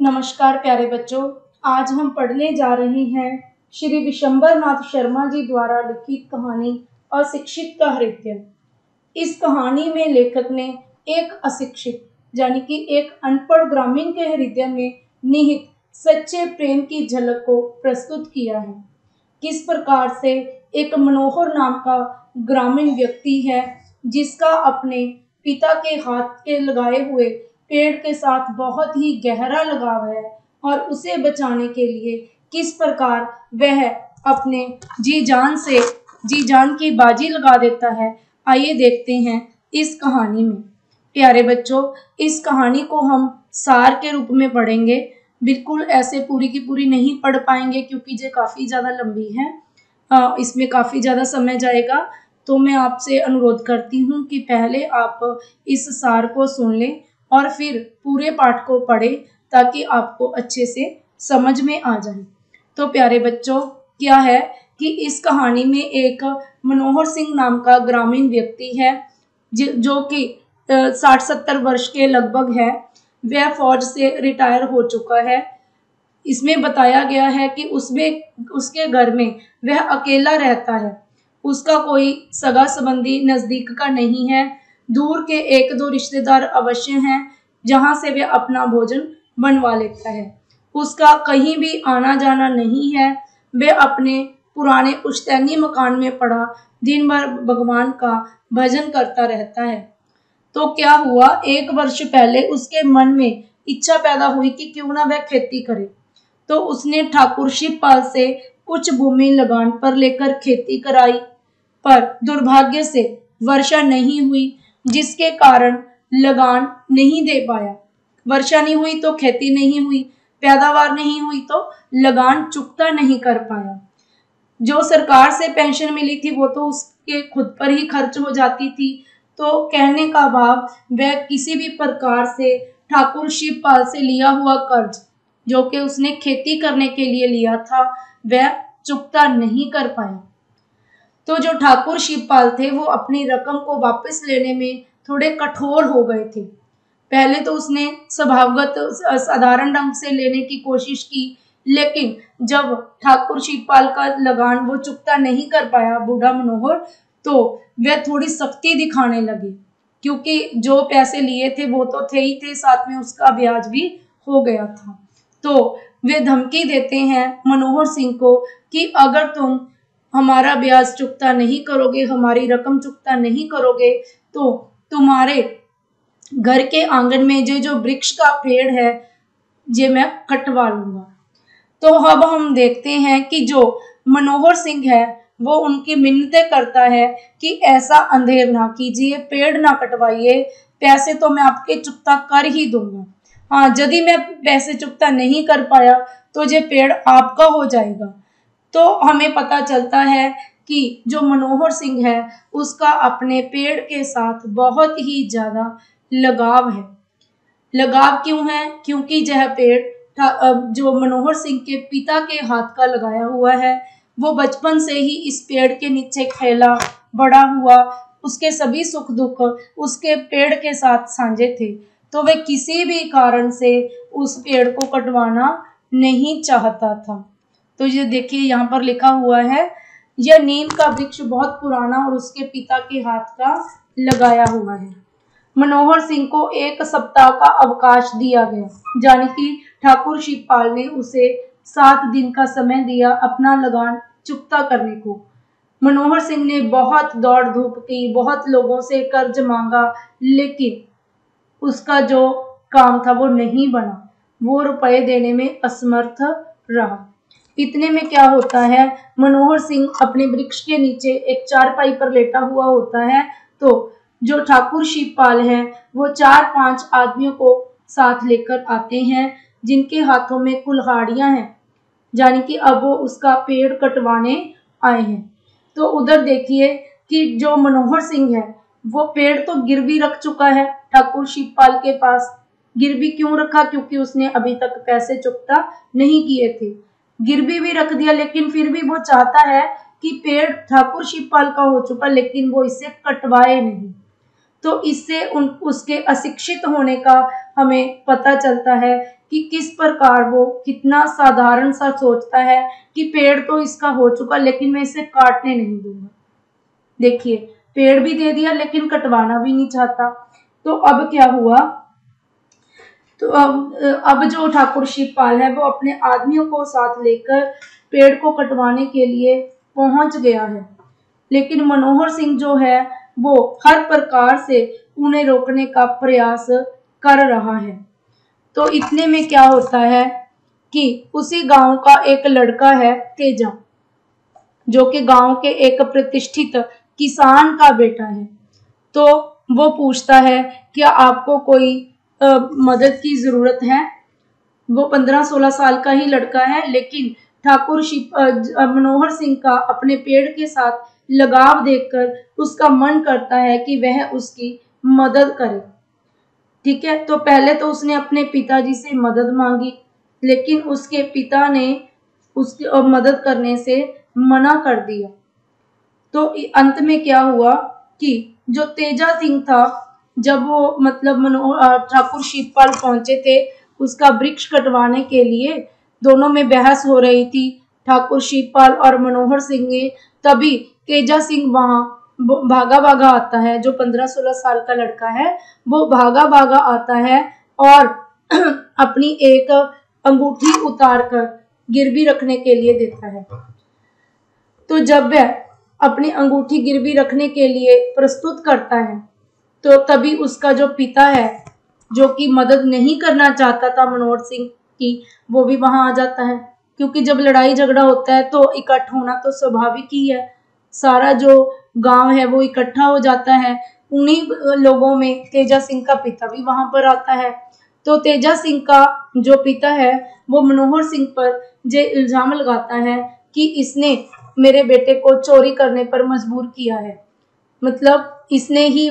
नमस्कार प्यारे बच्चों। आज हम पढ़ने जा रहे हैं श्री विशंबर नाथ शर्मा जी द्वारा लिखित कहानी अशिक्षित का हृदय। इस कहानी में लेखक ने एक अशिक्षित यानी कि एक अनपढ़ ग्रामीण के हृदय में निहित सच्चे प्रेम की झलक को प्रस्तुत किया है। किस प्रकार से एक मनोहर नाम का ग्रामीण व्यक्ति है जिसका अपने पिता के हाथ के लगाए हुए पेड़ के साथ बहुत ही गहरा लगाव है और उसे बचाने के लिए किस प्रकार वह अपने जी जान की बाजी लगा देता है। आइए देखते हैं इस कहानी में। प्यारे बच्चों, इस कहानी को हम सार के रूप में पढ़ेंगे। बिल्कुल ऐसे पूरी की पूरी नहीं पढ़ पाएंगे क्योंकि ये काफ़ी ज़्यादा लंबी है, इसमें काफ़ी ज़्यादा समय जाएगा। तो मैं आपसे अनुरोध करती हूँ कि पहले आप इस सार को सुन लें और फिर पूरे पाठ को पढ़ें ताकि आपको अच्छे से समझ में आ जाए। तो प्यारे बच्चों, क्या है कि इस कहानी में एक मनोहर सिंह नाम का ग्रामीण व्यक्ति है जो कि 60-70 वर्ष के लगभग है। वह फौज से रिटायर हो चुका है। इसमें बताया गया है कि उसके घर में वह अकेला रहता है। उसका कोई सगा संबंधी नज़दीक का नहीं है। दूर के 1-2 रिश्तेदार अवश्य हैं जहां से वह अपना भोजन बनवा लेता है। उसका कहीं भी आना जाना नहीं है। वह अपने पुराने पुश्तैनी मकान में पड़ा दिन भर भगवान का भजन करता रहता है। तो क्या हुआ, 1 वर्ष पहले उसके मन में इच्छा पैदा हुई कि क्यों ना वह खेती करे। तो उसने ठाकुर शिवपाल से कुछ भूमि लगान पर लेकर खेती कराई, पर दुर्भाग्य से वर्षा नहीं हुई, जिसके कारण लगान नहीं दे पाया। वर्षा नहीं हुई तो खेती नहीं हुई, पैदावार नहीं हुई तो लगान चुकता नहीं कर पाया। जो सरकार से पेंशन मिली थी वो तो उसके खुद पर ही खर्च हो जाती थी। तो कहने का भाव, वह किसी भी प्रकार से ठाकुर शिवपाल से लिया हुआ कर्ज जो कि उसने खेती करने के लिए लिया था वह चुकता नहीं कर पाया। तो जो ठाकुर शिवपाल थे वो अपनी रकम को वापस लेने में थोड़े कठोर हो गए थे। पहले तो उसने स्वभावगत साधारण ढंग से लेने की कोशिश की, लेकिन जब ठाकुर शिवपाल का लगान वो चुकता नहीं कर पाया बूढ़ा मनोहर, तो वह थोड़ी सख्ती दिखाने लगे क्योंकि जो पैसे लिए थे वो तो थे ही थे, साथ में उसका ब्याज भी हो गया था। तो वे धमकी देते हैं मनोहर सिंह को कि अगर तुम हमारा ब्याज चुकता नहीं करोगे, हमारी रकम चुकता नहीं करोगे, तो तुम्हारे घर के आंगन में जो वृक्ष का पेड़ है ये मैं कटवा लूंगा। तो अब हम देखते हैं कि जो मनोहर सिंह है वो उनकी मिन्नतें करता है कि ऐसा अंधेर ना कीजिए, पेड़ ना कटवाइए, पैसे तो मैं आपके चुकता कर ही दूंगा। हाँ, यदि मैं पैसे चुकता नहीं कर पाया तो ये पेड़ आपका हो जाएगा। तो हमें पता चलता है कि जो मनोहर सिंह है उसका अपने पेड़ के साथ बहुत ही ज्यादा लगाव है। लगाव क्यों है? क्योंकि यह पेड़ जो मनोहर सिंह के पिता के हाथ का लगाया हुआ है, वो बचपन से ही इस पेड़ के नीचे खेला बड़ा हुआ। उसके सभी सुख दुख उसके पेड़ के साथ साझे थे। तो वह किसी भी कारण से उस पेड़ को कटवाना नहीं चाहता था। तो ये देखिए यहाँ पर लिखा हुआ है, यह नीम का वृक्ष बहुत पुराना और उसके पिता के हाथ का लगाया हुआ है। मनोहर सिंह को 1 सप्ताह का अवकाश दिया गया, यानी कि ठाकुर शिवपाल ने उसे 7 दिन का समय दिया अपना लगान चुकता करने को। मनोहर सिंह ने बहुत दौड़ धूप की, बहुत लोगों से कर्ज मांगा, लेकिन उसका जो काम था वो नहीं बना। वो रुपए देने में असमर्थ रहा। इतने में क्या होता है, मनोहर सिंह अपने वृक्ष के नीचे एक चारपाई पर लेटा हुआ होता है। तो जो ठाकुर शिवपाल हैं वो 4-5 आदमियों को साथ लेकर आते हैं जिनके हाथों में कुल्हाड़ियां हैं, यानी कि अब वो उसका पेड़ कटवाने आए हैं। तो उधर देखिए कि जो मनोहर सिंह है वो पेड़ तो गिरवी रख चुका है ठाकुर शिवपाल के पास। गिरवी क्यों रखा? क्योंकि उसने अभी तक पैसे चुकता नहीं किए थे। गिरवी भी रख दिया, लेकिन फिर भी वो चाहता है कि पेड़ ठाकुर शिवपाल का हो चुका, लेकिन वो इसे कटवाए नहीं। तो इससे उसके अशिक्षित होने का हमें पता चलता है कि किस प्रकार वो कितना साधारण सा सोचता है कि पेड़ तो इसका हो चुका, लेकिन मैं इसे काटने नहीं दूंगा। देखिए, पेड़ भी दे दिया लेकिन कटवाना भी नहीं चाहता। तो अब क्या हुआ, तो अब जो ठाकुर शिवपाल है वो अपने आदमियों को साथ लेकर पेड़ को कटवाने के लिए पहुंच गया है, लेकिन मनोहर सिंह जो है वो हर प्रकार से उन्हें रोकने का प्रयास कर रहा है। तो इतने में क्या होता है कि उसी गांव का एक लड़का है तेजा, जो कि गांव के एक प्रतिष्ठित किसान का बेटा है। तो वो पूछता है क्या आपको कोई मदद की जरूरत है। वो 15-16 साल का ही लड़का है, लेकिन ठाकुर मनोहर सिंह का अपने पेड़ के साथ लगाव देखकर उसका मन करता है कि वह उसकी मदद करे। ठीक है, तो पहले तो उसने अपने पिताजी से मदद मांगी, लेकिन उसके पिता ने उसकी मदद करने से मना कर दिया। तो अंत में क्या हुआ कि जो तेजा सिंह था, जब वो मतलब ठाकुर शिवपाल पहुंचे थे उसका वृक्ष कटवाने के लिए, दोनों में बहस हो रही थी ठाकुर शिवपाल और मनोहर सिंह ने, तभी तेजा सिंह वहां भागा भागा आता है। जो 15-16 साल का लड़का है वो भागा भागा आता है और अपनी एक अंगूठी उतार कर गिरवी रखने के लिए देता है। तो जब वह अपनी अंगूठी गिरवी रखने के लिए प्रस्तुत करता है, तो तभी उसका जो पिता है, जो कि मदद नहीं करना चाहता था मनोहर सिंह की, वो भी वहां आ जाता है। क्योंकि जब लड़ाई झगड़ा होता है तो इकट्ठा होना तो स्वाभाविक ही है। सारा जो गांव है वो इकट्ठा हो जाता है। उन्हीं लोगों में तेजा सिंह का पिता भी वहां पर आता है। तो तेजा सिंह का जो पिता है वो मनोहर सिंह पर ये इल्जाम लगाता है कि इसने मेरे बेटे को चोरी करने पर मजबूर किया है, मतलब इसने ही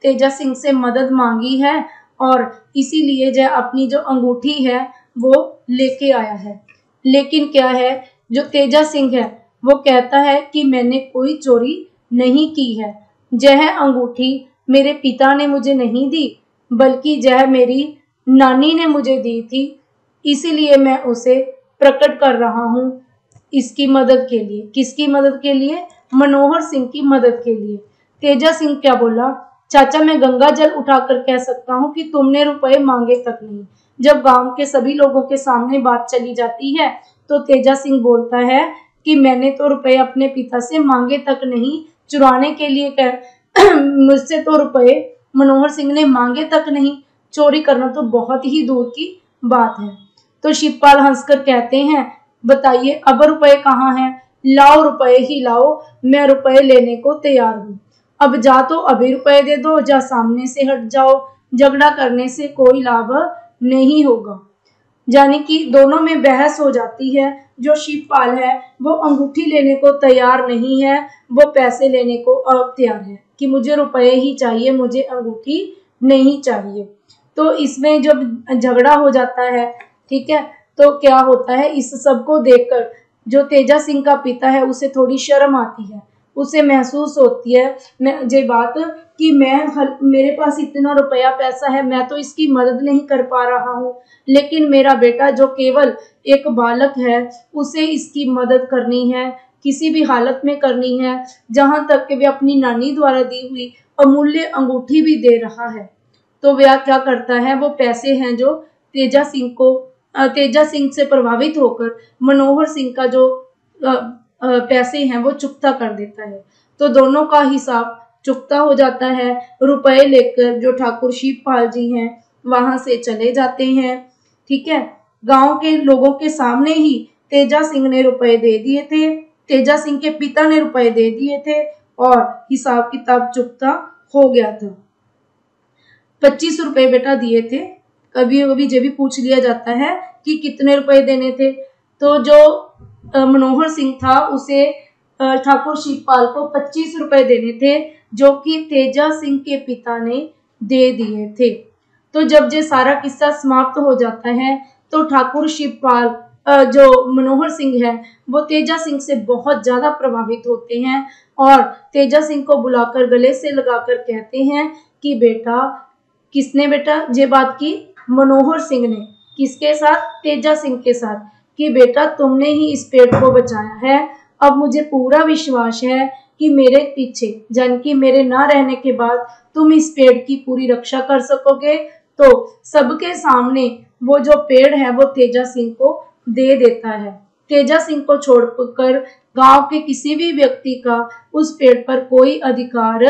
तेजा सिंह से मदद मांगी है और इसीलिए जो अपनी जो अंगूठी है वो लेके आया है। लेकिन क्या है, जो तेजा सिंह है वो कहता है कि मैंने कोई चोरी नहीं की है। यह अंगूठी मेरे पिता ने मुझे नहीं दी, बल्कि यह मेरी नानी ने मुझे दी थी, इसीलिए मैं उसे प्रकट कर रहा हूँ इसकी मदद के लिए। किसकी मदद के लिए? मनोहर सिंह की मदद के लिए। तेजा सिंह क्या बोला, चाचा मैं गंगा जल उठाकर कह सकता हूँ कि तुमने रुपए मांगे तक नहीं। जब गांव के सभी लोगों के सामने बात चली जाती है तो तेजा सिंह बोलता है कि मैंने तो रुपए अपने पिता से मांगे तक नहीं, चुराने के लिए कह मुझसे तो रुपए मनोहर सिंह ने मांगे तक नहीं, चोरी करना तो बहुत ही दूर की बात है। तो शिवपाल हंसकर कहते हैं बताइए अब रुपए कहाँ हैं, लाओ रुपए ही लाओ, मैं रुपए लेने को तैयार हूँ। अब जा तो अभी रुपए दे दो, जा सामने से हट जाओ, झगड़ा करने से कोई लाभ नहीं होगा। यानी कि दोनों में बहस हो जाती है। जो शिवपाल है वो अंगूठी लेने को तैयार नहीं है, वो पैसे लेने को तैयार है कि मुझे रुपए ही चाहिए, मुझे अंगूठी नहीं चाहिए। तो इसमें जब झगड़ा हो जाता है, ठीक है, तो क्या होता है, इस सब को देखकर जो तेजा सिंह का पिता है उसे थोड़ी शर्म आती है। उसे महसूस होती है ये बात कि मेरे पास इतना रुपया पैसा है, मैं तो इसकी मदद नहीं कर पा रहा हूँ, लेकिन मेरा बेटा जो केवल एक बालक है उसे इसकी मदद करनी है, किसी भी हालत में करनी है, जहां तक कि वे अपनी नानी द्वारा दी हुई अमूल्य अंगूठी भी दे रहा है। तो वह क्या करता है, वो पैसे हैं जो तेजा सिंह से प्रभावित होकर मनोहर सिंह का जो पैसे हैं वो चुकता कर देता है। तो दोनों का हिसाब चुकता हो जाता है। रुपए लेकर जो ठाकुर शिवपाल जी हैं वहां से चले जाते हैं। ठीक है, गांव के लोगों के सामने ही तेजा सिंह ने रुपए दे दिए थे, तेजा सिंह के पिता ने रुपए दे दिए थे और हिसाब किताब चुकता हो गया था। 25 रुपए बेटा दिए थे। कभी कभी ये भी पूछ लिया जाता है कि कितने रुपए देने थे। तो जो मनोहर सिंह था उसे ठाकुर शिवपाल को 25 रुपए देने थे, जो कि तेजा सिंह के पिता ने दे दिए थे। तो जब ये सारा किस्सा समाप्त हो जाता है तो ठाकुर शिवपाल जो मनोहर सिंह है वो तेजा सिंह से बहुत ज्यादा प्रभावित होते हैं और तेजा सिंह को बुलाकर गले से लगाकर कहते हैं कि बेटा, किसने बेटा ये बात की? मनोहर सिंह ने, किसके साथ? तेजा सिंह के साथ, कि बेटा तुमने ही इस पेड़ को बचाया है, अब मुझे पूरा विश्वास है कि मेरे पीछे यानी कि मेरे ना रहने के बाद तुम इस पेड़ की पूरी रक्षा कर सकोगे। तो सबके सामने वो जो पेड़ है वो तेजा सिंह को दे देता है। तेजा सिंह को छोड़कर गांव के किसी भी व्यक्ति का उस पेड़ पर कोई अधिकार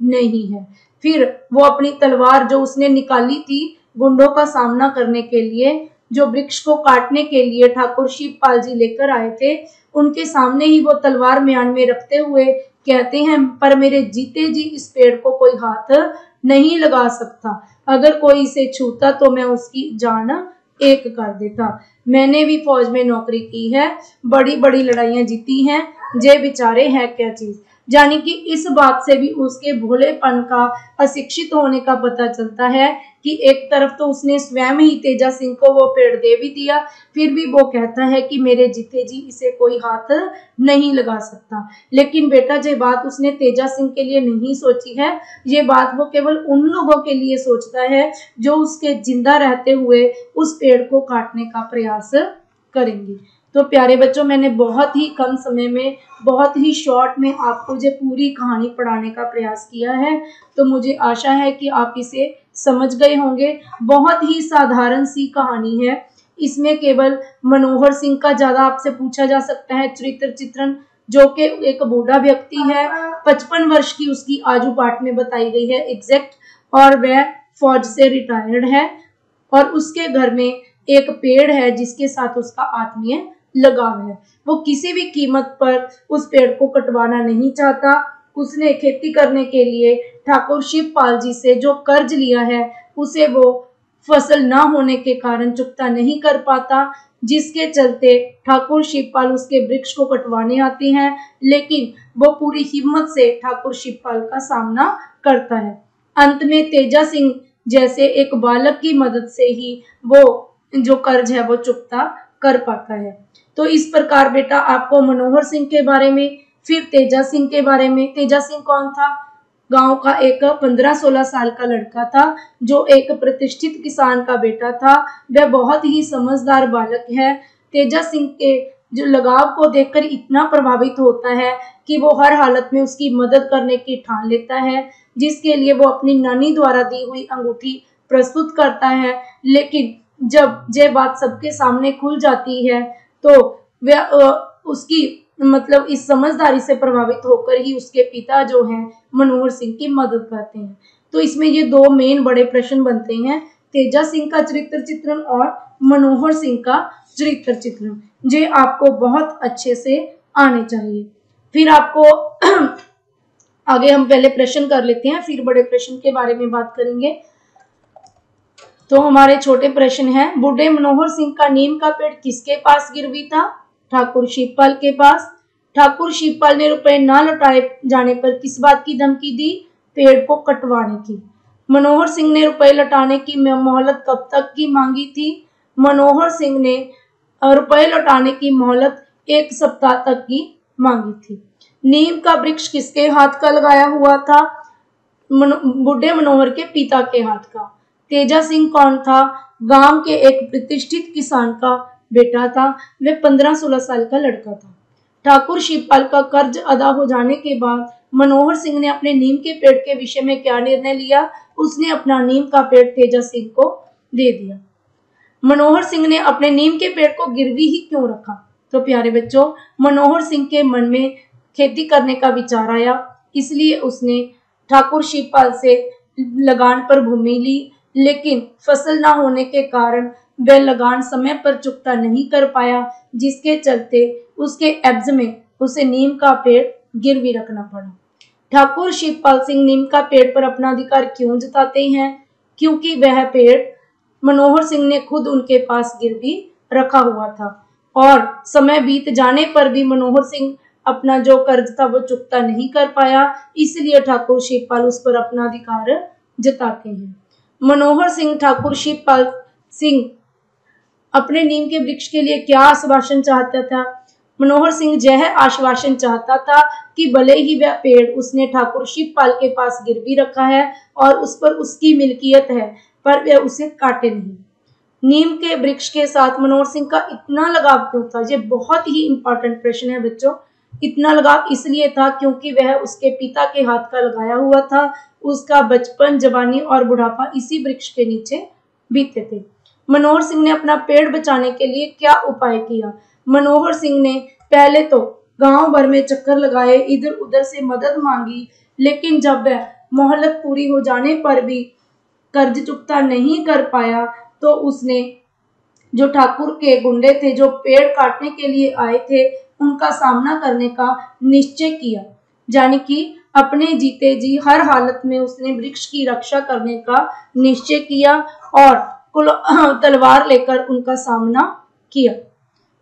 नहीं है। फिर वो अपनी तलवार जो उसने निकाली थी गुंडों का सामना करने के लिए, जो वृक्ष को काटने के लिए ठाकुर शिवपाल जी लेकर आए थे, उनके सामने ही वो तलवार म्यान में रखते हुए कहते हैं, पर मेरे जीते जी इस पेड़ को कोई हाथ नहीं लगा सकता, अगर कोई इसे छूता तो मैं उसकी जान एक कर देता। मैंने भी फौज में नौकरी की है, बड़ी बड़ी लड़ाइयां जीती हैं, जे बेचारे है क्या चीज। यानी कि इस बात से भी उसके भोलेपन का, अशिक्षित होने का पता चलता है कि एक तरफ तो उसने स्वयं ही तेजा सिंह को वो पेड़ दे भी दिया, फिर भी वो कहता है कि मेरे जीते जी इसे कोई हाथ नहीं लगा सकता। लेकिन बेटा ये बात उसने तेजा सिंह के लिए नहीं सोची है, ये बात वो केवल उन लोगों के लिए सोचता है जो उसके जिंदा रहते हुए उस पेड़ को काटने का प्रयास करेंगे। तो प्यारे बच्चों, मैंने बहुत ही कम समय में, बहुत ही शॉर्ट में आपको जो पूरी कहानी पढ़ाने का प्रयास किया है, तो मुझे आशा है कि आप इसे समझ गए होंगे। बहुत ही साधारण सी कहानी है, इसमें केवल मनोहर सिंह का ज्यादा आपसे पूछा जा सकता है चरित्र चित्रण, जो कि एक बूढ़ा व्यक्ति है, 55 वर्ष की उसकी आयु पाठ में बताई गई है एग्जैक्ट, और वह फौज से रिटायर्ड है, और उसके घर में एक पेड़ है जिसके साथ उसका आत्मीय लगाव है। वो किसी भी कीमत पर उस पेड़ को कटवाना नहीं चाहता। उसने खेती करने के लिए ठाकुर शिवपाल जी से जो कर्ज लिया है उसे वो फसल ना होने के कारण चुकता नहीं कर पाता, जिसके चलते ठाकुर शिवपाल उसके वृक्ष को कटवाने आते हैं, लेकिन वो पूरी हिम्मत से ठाकुर शिवपाल का सामना करता है। अंत में तेजा सिंह जैसे एक बालक की मदद से ही वो जो कर्ज है वो चुकता कर पाता है। तो इस प्रकार बेटा आपको मनोहर सिंह के बारे में, फिर तेजा सिंह के बारे में। तेजा सिंह कौन था? गांव का एक 15-16 साल का लड़का था, जो एक प्रतिष्ठित किसान का बेटा था। वह बहुत ही समझदार बालक है। तेजा सिंह के जो लगाव को देखकर इतना प्रभावित होता है कि वो हर हालत में उसकी मदद करने की ठान लेता है, जिसके लिए वो अपनी नानी द्वारा दी हुई अंगूठी प्रस्तुत करता है। लेकिन जब ये बात सबके सामने खुल जाती है तो वह उसकी मतलब इस समझदारी से प्रभावित होकर ही उसके पिता जो हैं मनोहर सिंह की मदद करते हैं। तो इसमें ये दो मेन बड़े प्रश्न बनते हैं, तेजा सिंह का चरित्र चित्रण और मनोहर सिंह का चरित्र चित्रण, जो आपको बहुत अच्छे से आने चाहिए। फिर आपको आगे हम पहले प्रश्न कर लेते हैं, फिर बड़े प्रश्न के बारे में बात करेंगे। तो हमारे छोटे प्रश्न हैं, बूढ़े मनोहर सिंह का नीम का पेड़ किसके पास गिरवी था? ठाकुर शिवपाल के पास। ठाकुर शिवपाल ने रुपए ना लौटाए जाने पर किस बात की धमकी दी? पेड़ को कटवाने की। मनोहर सिंह ने रुपए लौटाने की मोहलत कब तक की मांगी थी? मनोहर सिंह ने रुपए लौटाने की मोहलत 1 सप्ताह तक की मांगी थी। नीम का वृक्ष किसके हाथ का लगाया हुआ था? बूढ़े मनोहर के पिता के हाथ का। तेजा सिंह कौन था? गांव के एक प्रतिष्ठित किसान का बेटा था। वह 15-16 साल का लड़का था। ठाकुर शिवपाल का कर्ज अदा हो जाने के बाद मनोहर सिंह ने अपने नीम के पेड़ के विषय में क्या निर्णय लिया? उसने अपना नीम का पेड़ तेजा सिंह को दे दिया। मनोहर सिंह ने अपने नीम के पेड़ को गिरवी ही क्यों रखा? तो प्यारे बच्चों, मनोहर सिंह के मन में खेती करने का विचार आया, इसलिए उसने ठाकुर शिवपाल से लगान पर भूमि ली, लेकिन फसल ना होने के कारण वह लगान समय पर चुकता नहीं कर पाया, जिसके चलते उसके एब्ज में उसे नीम का पेड़ गिरवी रखना पड़ा। ठाकुर शिवपाल सिंह नीम का पेड़ पर अपना अधिकार क्यों जताते हैं? क्योंकि वह पेड़ मनोहर सिंह ने खुद उनके पास गिरवी रखा हुआ था, और समय बीत जाने पर भी मनोहर सिंह अपना जो कर्ज था वो चुकता नहीं कर पाया, इसलिए ठाकुर शिवपाल उस पर अपना अधिकार जताते हैं। मनोहर सिंह ठाकुर शिवपाल सिंह अपने नीम के वृक्ष के लिए क्या आश्वासन चाहता था? मनोहर सिंह यह आश्वासन चाहता था कि भले ही वह पेड़ उसने ठाकुर शिवपाल के पास गिरवी रखा है और उस पर उसकी मिल्कियत है, पर वह उसे काटे नहीं। नीम के वृक्ष के साथ मनोहर सिंह का इतना लगाव क्यों था? ये बहुत ही इंपॉर्टेंट प्रश्न है बच्चों। इतना लगाव इसलिए था क्योंकि वह उसके पिता के हाथ का लगाया हुआ था। उसका बचपन, जवानी और बुढ़ापा इसी वृक्ष के नीचे बीते थे। मनोहर सिंह ने अपना पेड़ बचाने के लिए क्या उपाय किया? मनोहर सिंह ने पहले तो गांव भर में चक्कर लगाए, इधर उधर से मदद मांगी, लेकिन जब वह मोहलत पूरी हो जाने पर भी कर्ज चुकता नहीं कर पाया तो उसने जो ठाकुर के गुंडे थे जो पेड़ काटने के लिए आए थे उनका सामना करने का निश्चय किया। यानी कि अपने जीते जी हर हालत में उसने वृक्ष की रक्षा करने का निश्चय किया और तलवार लेकर उनका सामना किया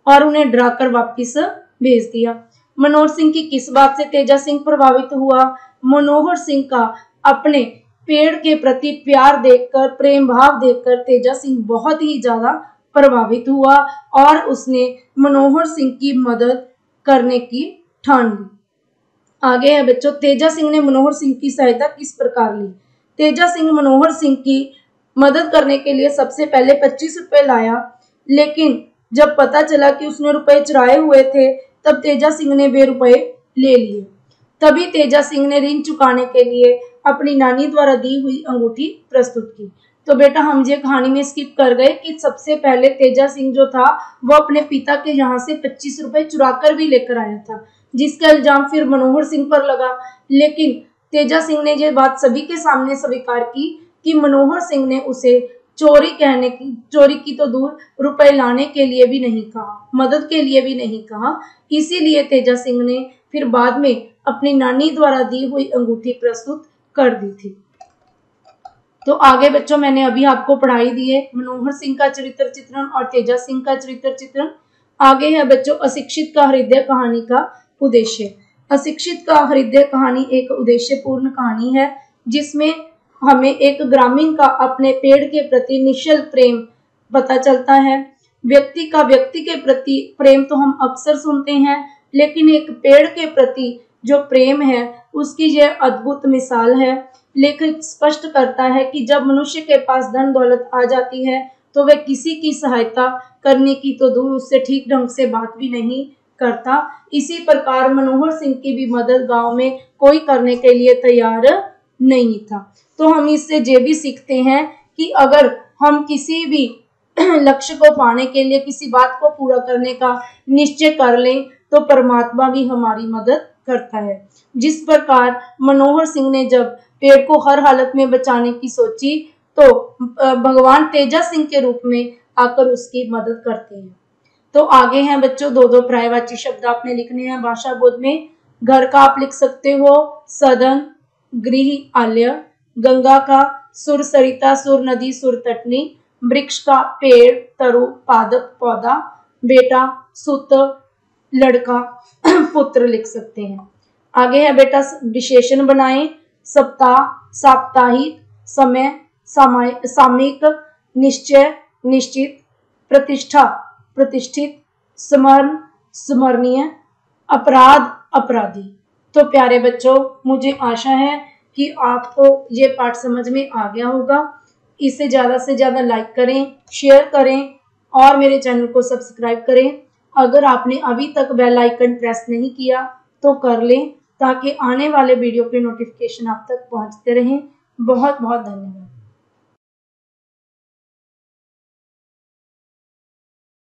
और उन्हें डराकर वापस भेज दिया। मनोहर सिंह की किस बात से तेजा सिंह प्रभावित हुआ? मनोहर सिंह का अपने पेड़ के प्रति प्यार देखकर, प्रेम भाव देखकर तेजा सिंह बहुत ही ज्यादा प्रभावित हुआ और उसने मनोहर सिंह की मदद करने की ठान ली। आगे है बच्चों, तेजा सिंह ने मनोहर सिंह की सहायता किस प्रकार ली? तेजा सिंह मनोहर सिंह की मदद करने के लिए सबसे पहले 25 रुपए लाया, लेकिन जब पता चला कि उसने रुपए चुराए हुए थे तब तेजा सिंह ने वे रुपए ले लिए। तभी तेजा सिंह ने ऋण चुकाने के लिए अपनी नानी द्वारा दी हुई अंगूठी प्रस्तुत की। तो बेटा हम ये कहानी में स्किप कर गए कि सबसे पहले तेजा सिंह जो था वो अपने पिता के यहाँ से 25 रुपए चुरा कर भी लेकर आया था, जिसका इल्जाम फिर मनोहर सिंह पर लगा। लेकिन तेजा सिंह ने ये बात सभी के सामने स्वीकार की कि मनोहर सिंह ने उसे चोरी की तो दूर रुपए लाने के लिए भी नहीं कहा, मदद के लिए भी नहीं कहा। इसीलिए तेजा सिंह ने फिर बाद में अपनी नानी द्वारा दी हुई अंगूठी प्रस्तुत कर दी थी। तो आगे बच्चों मैंने अभी आपको पढ़ाई दी है मनोहर सिंह का चरित्र चित्रण और तेजा सिंह का चरित्र चित्रण। आगे है बच्चों अशिक्षित का हृदय कहानी का उद्देश्य। अशिक्षित का हृदय कहानी एक उद्देश्यपूर्ण कहानी है जिसमें हमें एक ग्रामीण का अपने पेड़ के प्रति निश्चल प्रेम पता चलता है। व्यक्ति का व्यक्ति के प्रति प्रेम तो हम अक्सर सुनते हैं, लेकिन एक पेड़ के प्रति जो प्रेम है उसकी यह अद्भुत मिसाल है। लेखक स्पष्ट करता है कि जब मनुष्य के पास धन दौलत आ जाती है तो वह किसी की सहायता करने की तो दूर उससे ठीक ढंग से बात भी नहीं करता। इसी प्रकार मनोहर सिंह की भी मदद गांव में कोई करने के लिए तैयार नहीं था। तो हम इससे ये भी सीखते हैं कि अगर हम किसी भी लक्ष्य को पाने के लिए, किसी बात को पूरा करने का निश्चय कर लें तो परमात्मा भी हमारी मदद करता है। जिस प्रकार मनोहर सिंह ने जब पेड़ को हर हालत में बचाने की सोची तो भगवान तेजा सिंह के रूप में आकर उसकी मदद करते हैं। तो आगे हैं बच्चों दो पर्यायवाची शब्द आपने लिखने हैं भाषा बोध में। घर का आप लिख सकते हो सदन, गृह आलय, गंगा का सुर सरिता, सुर नदी, सुर तटनी, वृक्ष का पेड़, तरु, पादप, पौधा, बेटा, सुत, लड़का, पुत्र लिख सकते हैं। आगे है बेटा विशेषण बनाएं। सप्ताह, साप्ताहिक, समय, सामयिक, निश्चय, निश्चित, प्रतिष्ठा, प्रतिष्ठित, स्मरण, स्मरणीय, अपराध, अपराधी। तो प्यारे बच्चों मुझे आशा है कि आपको ये पाठ समझ में आ गया होगा। इसे ज़्यादा से ज़्यादा लाइक करें, शेयर करें और मेरे चैनल को सब्सक्राइब करें। अगर आपने अभी तक बेल आइकन प्रेस नहीं किया तो कर लें ताकि आने वाले वीडियो के नोटिफिकेशन आप तक पहुंचते रहें। बहुत बहुत धन्यवाद।